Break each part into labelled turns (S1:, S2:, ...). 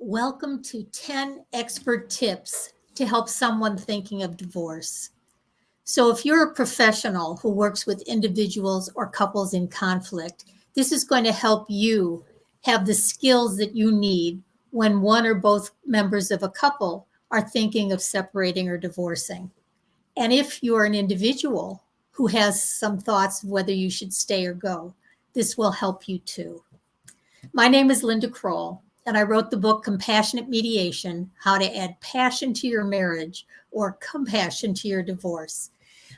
S1: Welcome to 10 expert tips to help someone thinking of divorce. So if you're a professional who works with individuals or couples in conflict, this is going to help you have the skills that you need when one or both members of a couple are thinking of separating or divorcing. And if you're an individual who has some thoughts of whether you should stay or go, this will help you too. My name is Linda Kroll, and I wrote the book Compassionate Mediation, How to Add Passion to Your Marriage or Compassion to Your Divorce.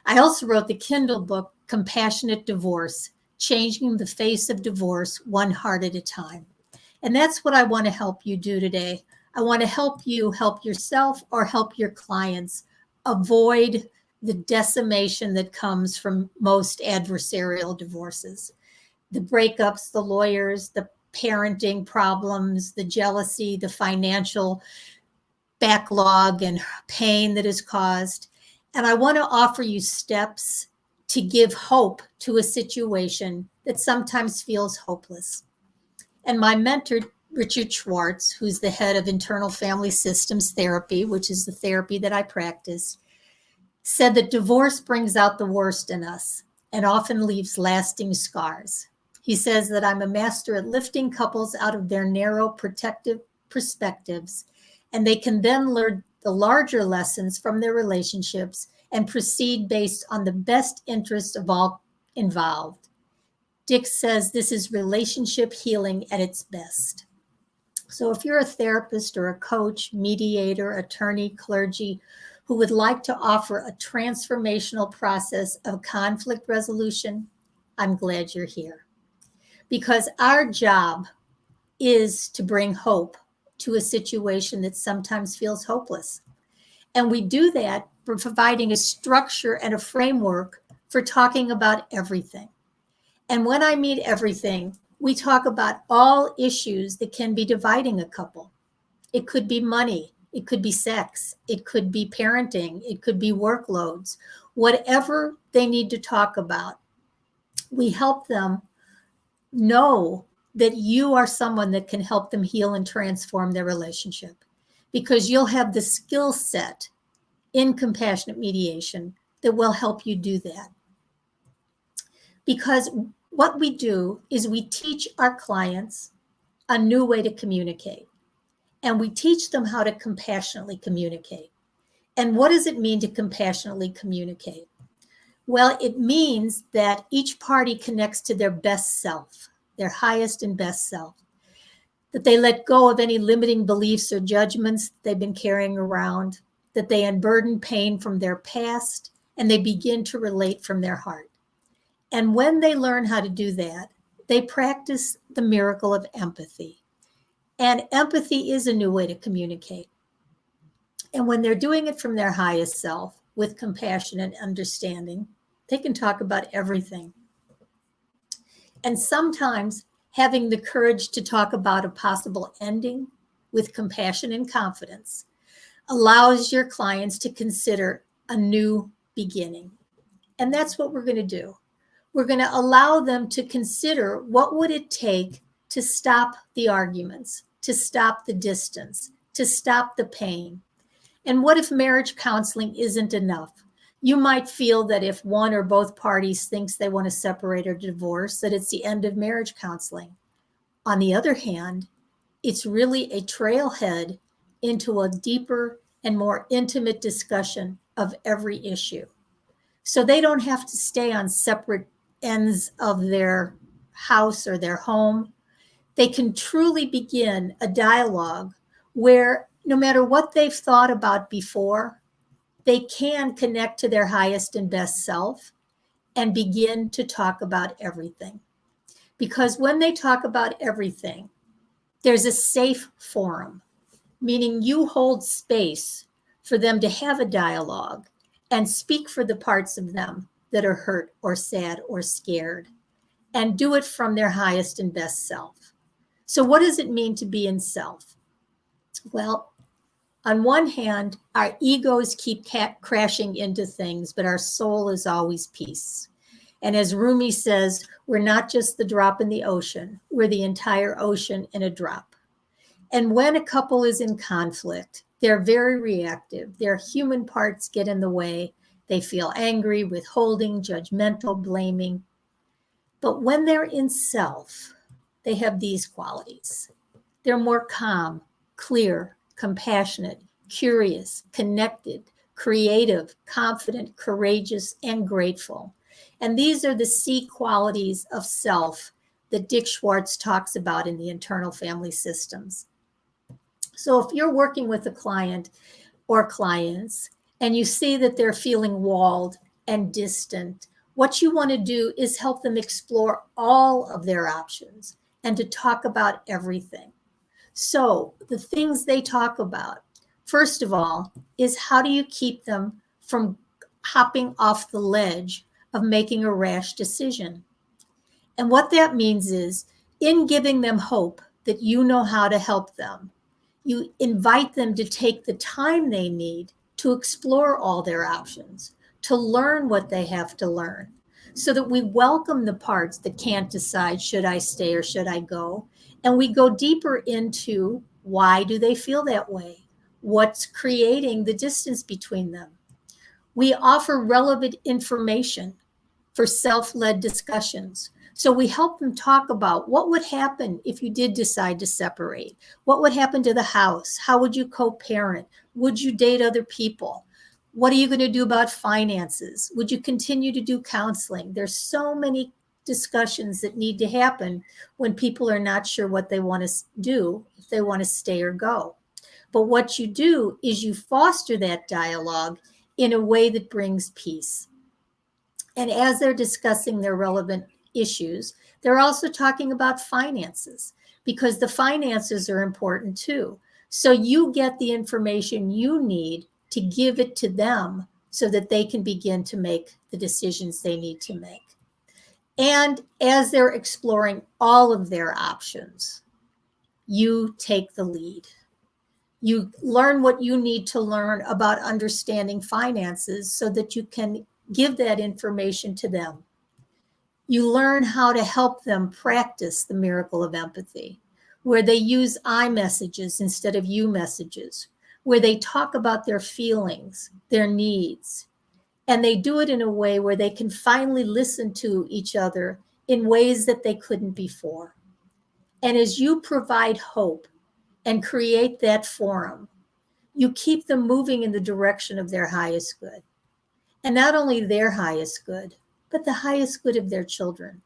S1: I also wrote the Kindle book Compassionate Divorce, Changing the Face of Divorce One Heart at a Time. And that's what I want to help you do today. I want to help you help yourself or help your clients avoid the decimation that comes from most adversarial divorces. The breakups, the lawyers, the parenting problems, the jealousy, the financial backlog and pain that is caused. And I want to offer you steps to give hope to a situation that sometimes feels hopeless. And my mentor, Richard Schwartz, who's the head of Internal Family Systems Therapy, which is the therapy that I practice, said that divorce brings out the worst in us and often leaves lasting scars. He says that I'm a master at lifting couples out of their narrow protective perspectives, and they can then learn the larger lessons from their relationships and proceed based on the best interest of all involved. Dick says this is relationship healing at its best. So if you're a therapist or a coach, mediator, attorney, clergy, who would like to offer a transformational process of conflict resolution, I'm glad you're here. Because our job is to bring hope to a situation that sometimes feels hopeless. And we do that by providing a structure and a framework for talking about everything. And when I mean everything, we talk about all issues that can be dividing a couple. It could be money, it could be sex, it could be parenting, it could be workloads, whatever they need to talk about. We help them know that you are someone that can help them heal and transform their relationship, because you'll have the skill set in compassionate mediation that will help you do that. Because what we do is we teach our clients a new way to communicate, and we teach them how to compassionately communicate. And what does it mean to compassionately communicate? Well, it means that each party connects to their best self, their highest and best self, that they let go of any limiting beliefs or judgments they've been carrying around, that they unburden pain from their past, and they begin to relate from their heart. And when they learn how to do that, they practice the miracle of empathy. And empathy is a new way to communicate. And when they're doing it from their highest self with compassion and understanding, they can talk about everything. And sometimes having the courage to talk about a possible ending with compassion and confidence allows your clients to consider a new beginning. And that's what we're going to do. We're going to allow them to consider what would it take to stop the arguments, to stop the distance, to stop the pain. And what if marriage counseling isn't enough? You might feel that if one or both parties thinks they want to separate or divorce, that it's the end of marriage counseling. On the other hand, it's really a trailhead into a deeper and more intimate discussion of every issue. So they don't have to stay on separate ends of their house or their home. They can truly begin a dialogue where no matter what they've thought about before, they can connect to their highest and best self and begin to talk about everything. Because when they talk about everything, there's a safe forum, meaning you hold space for them to have a dialogue and speak for the parts of them that are hurt or sad or scared, and do it from their highest and best self. So what does it mean to be in self? Well, on one hand, our egos keep crashing into things, but our soul is always peace. And as Rumi says, we're not just the drop in the ocean, we're the entire ocean in a drop. And when a couple is in conflict, they're very reactive. Their human parts get in the way. They feel angry, withholding, judgmental, blaming. But when they're in self, they have these qualities. They're more calm, clear, compassionate, curious, connected, creative, confident, courageous, and grateful. And these are the C qualities of self that Dick Schwartz talks about in the internal family systems. So if you're working with a client or clients and you see that they're feeling walled and distant, what you want to do is help them explore all of their options and to talk about everything. So the things they talk about, first of all, is how do you keep them from hopping off the ledge of making a rash decision? And what that means is, in giving them hope that you know how to help them, you invite them to take the time they need to explore all their options, to learn what they have to learn, so that we welcome the parts that can't decide, should I stay or should I go? And we go deeper into why do they feel that way? What's creating the distance between them? We offer relevant information for self-led discussions. So we help them talk about what would happen if you did decide to separate. What would happen to the house? How would you co-parent? Would you date other people? What are you going to do about finances? Would you continue to do counseling? There's so many discussions that need to happen when people are not sure what they want to do, if they want to stay or go. But what you do is you foster that dialogue in a way that brings peace. And as they're discussing their relevant issues, they're also talking about finances, because the finances are important too. So you get the information you need to give it to them so that they can begin to make the decisions they need to make. And as they're exploring all of their options, you take the lead. You learn what you need to learn about understanding finances so that you can give that information to them. You learn how to help them practice the miracle of empathy, where they use I messages instead of you messages, where they talk about their feelings, their needs, and they do it in a way where they can finally listen to each other in ways that they couldn't before. And as you provide hope and create that forum, you keep them moving in the direction of their highest good. And not only their highest good, but the highest good of their children,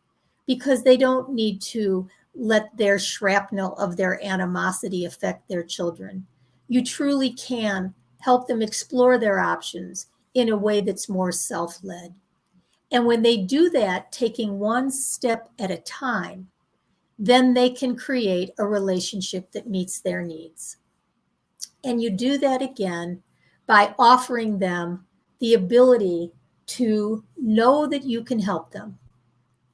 S1: because they don't need to let their shrapnel of their animosity affect their children. You truly can help them explore their options in a way that's more self-led. And when they do that, taking one step at a time, then they can create a relationship that meets their needs. And you do that again by offering them the ability to know that you can help them.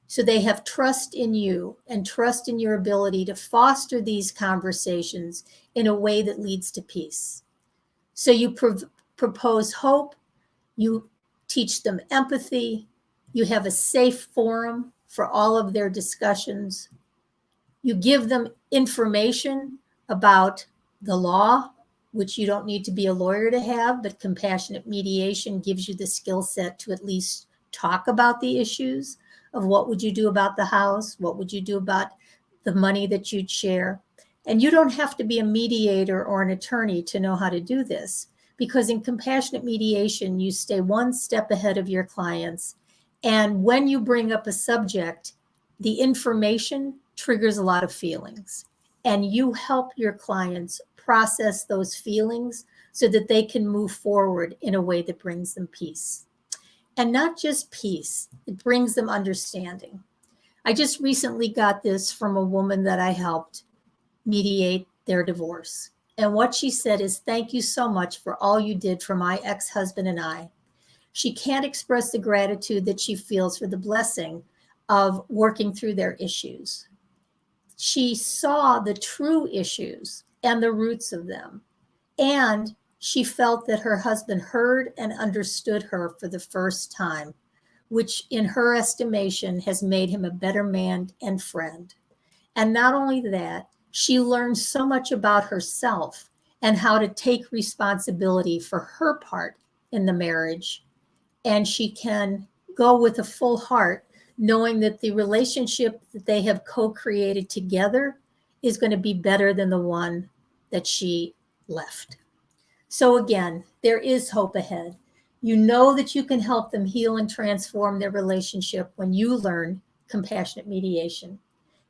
S1: So they have trust in you and trust in your ability to foster these conversations in a way that leads to peace. So you propose hope, you teach them empathy, you have a safe forum for all of their discussions. You give them information about the law, which you don't need to be a lawyer to have, but compassionate mediation gives you the skill set to at least talk about the issues of what would you do about the house, what would you do about the money that you'd share. And you don't have to be a mediator or an attorney to know how to do this, because in compassionate mediation, you stay one step ahead of your clients. And when you bring up a subject, the information triggers a lot of feelings, and you help your clients process those feelings so that they can move forward in a way that brings them peace. And not just peace, it brings them understanding. I just recently got this from a woman that I helped mediate their divorce. And what she said is, "Thank you so much for all you did for my ex-husband and I." She can't express the gratitude that she feels for the blessing of working through their issues. She saw the true issues and the roots of them. And she felt that her husband heard and understood her for the first time, which in her estimation has made him a better man and friend. And not only that, she learns so much about herself and how to take responsibility for her part in the marriage. And she can go with a full heart, knowing that the relationship that they have co-created together is going to be better than the one that she left. So again, there is hope ahead. You know that you can help them heal and transform their relationship when you learn compassionate mediation.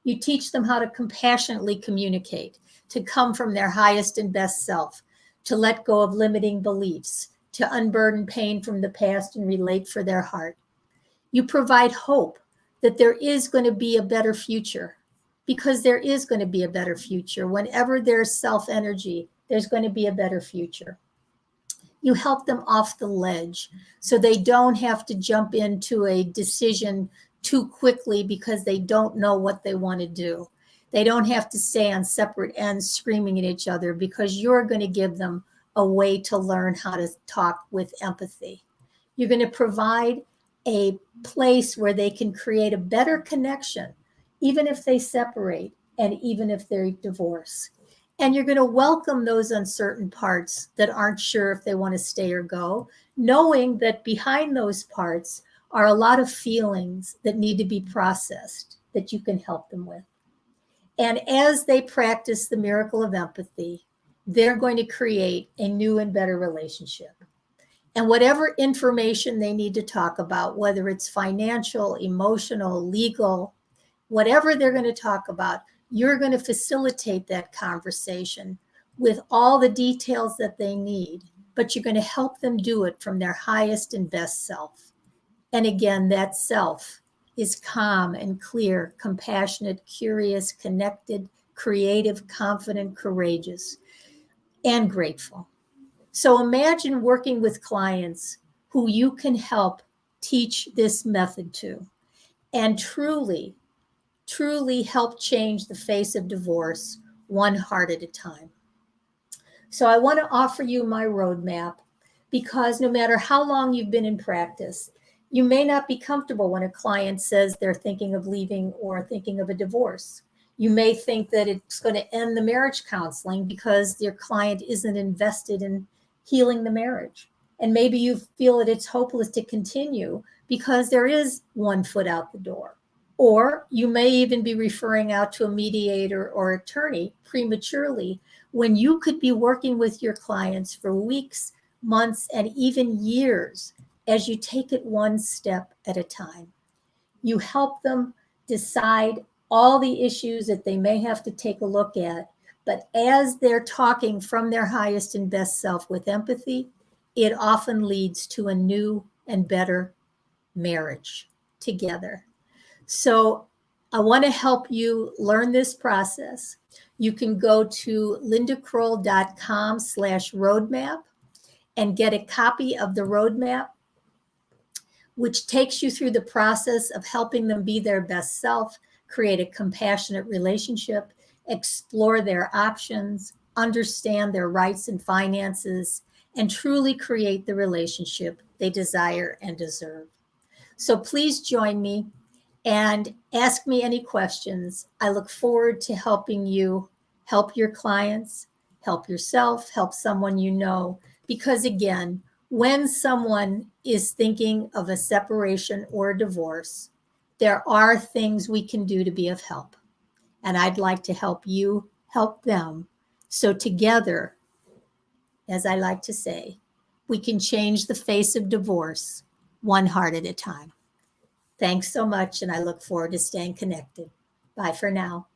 S1: You teach them how to compassionately communicate, to come from their highest and best self, to let go of limiting beliefs, to unburden pain from the past and relate for their heart. You provide hope that there is going to be a better future, because there is going to be a better future. Whenever there's self-energy, there's going to be a better future. You help them off the ledge so they don't have to jump into a decision too quickly because they don't know what they want to do. They don't have to stay on separate ends screaming at each other, because you're going to give them a way to learn how to talk with empathy. You're going to provide a place where they can create a better connection, even if they separate and even if they divorce. And you're going to welcome those uncertain parts that aren't sure if they want to stay or go, knowing that behind those parts are a lot of feelings that need to be processed that you can help them with. And as they practice the miracle of empathy, they're going to create a new and better relationship. And whatever information they need to talk about, whether it's financial, emotional, legal, whatever they're going to talk about, you're going to facilitate that conversation with all the details that they need, but you're going to help them do it from their highest and best self. And again, that self is calm and clear, compassionate, curious, connected, creative, confident, courageous, and grateful. So imagine working with clients who you can help teach this method to, and truly help change the face of divorce one heart at a time. So I want to offer you my roadmap, because no matter how long you've been in practice, you may not be comfortable when a client says they're thinking of leaving or thinking of a divorce. You may think that it's going to end the marriage counseling because your client isn't invested in healing the marriage. And maybe you feel that it's hopeless to continue because there is one foot out the door. Or you may even be referring out to a mediator or attorney prematurely, when you could be working with your clients for weeks, months, and even years as you take it one step at a time. You help them decide all the issues that they may have to take a look at, but as they're talking from their highest and best self with empathy, it often leads to a new and better marriage together. So I want to help you learn this process. You can go to lindakroll.com/roadmap and get a copy of the roadmap, which takes you through the process of helping them be their best self, create a compassionate relationship, explore their options, understand their rights and finances, and truly create the relationship they desire and deserve. So please join me and ask me any questions. I look forward to helping you help your clients, help yourself, help someone you know, because again, when someone is thinking of a separation or a divorce, there are things we can do to be of help. And I'd like to help you help them. So together, as I like to say, we can change the face of divorce one heart at a time. Thanks so much, and I look forward to staying connected. Bye for now.